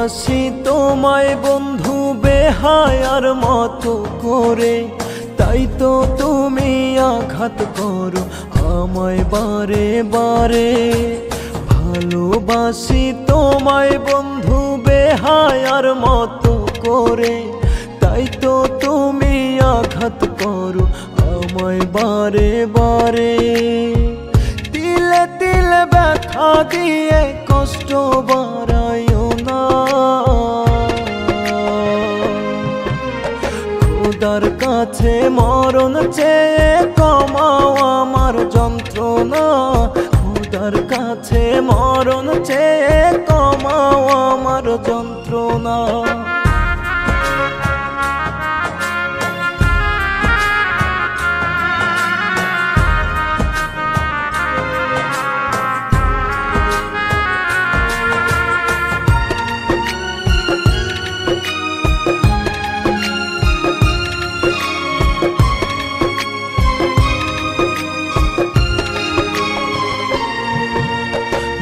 ভালোবাসি তোমায় বন্ধু বেহায়ার মতো করে, তাই তো তুমি আঘাত করো আমায় বারে বারে। ভালোবাসি তোমায় বন্ধু বেহায়ার মতো করে, তাই তো তুমি আঘাত করো আমায় বারে বারে। তিলে তিলে ব্যথা দিয়ে কষ্ট বাড়াইও না, খোদার কাছে মরণ চেয়ে কমাও আমার যন্ত্রণা। খোদার কাছে মরণ চেয়ে কমাও আমার যন্ত্রণা।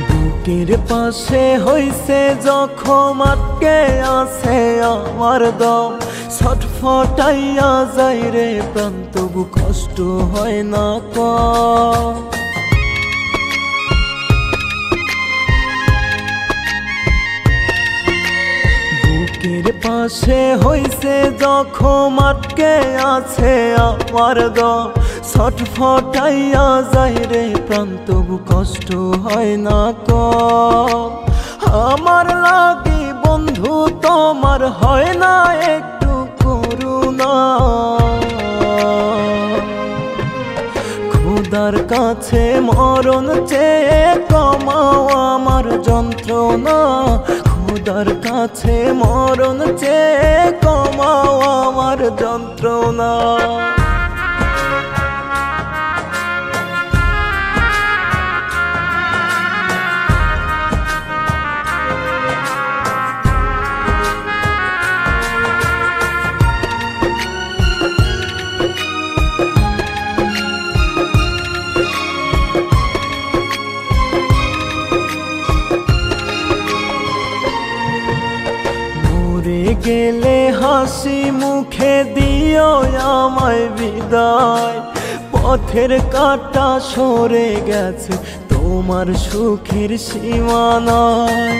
বুকের পাশে হইছে জখম, আটকে আছে আমার দম, ছটফটাইয়া যায় রে প্রাণ, তবু কষ্ট হয় না কম। বুকের পাশে হইছে জখম, আটকে আছে আমার দম, ছটফটাইয়া যায় রে প্রাণ, তবু কষ্ট হয় না কম। আমার লাগি বন্ধু তোমার হয় না একটু করুণা, খোদার কাছে মরণ চেয়ে কমাও আমার যন্ত্রণা। খোদার কাছে মরণ চেয়ে কমাও আমার যন্ত্রণা। গেলে হাসি মুখে দিও আমায় বিদায়, পথের কাঁটা সরে গেছে তোমার সুখের সীমানায়।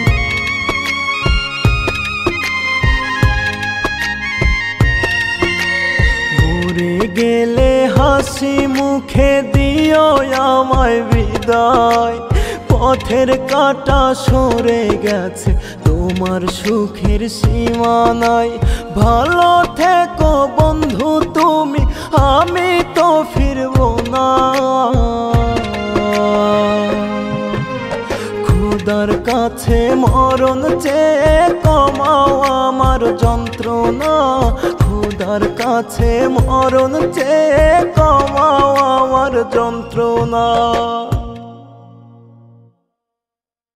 মরে গেলে হাসি মুখে দিও আমায় বিদায়, পথের কাঁটা সরে গেছে তোমার সুখের সীমানায়। ভালো থেকো বন্ধু তুমি, আমি তো ফিরব না। খোদার কাছে মরণ চেয়ে কমাও আমার যন্ত্রণা। খোদার কাছে মরণ চেয়ে কমাও আমার যন্ত্রণা।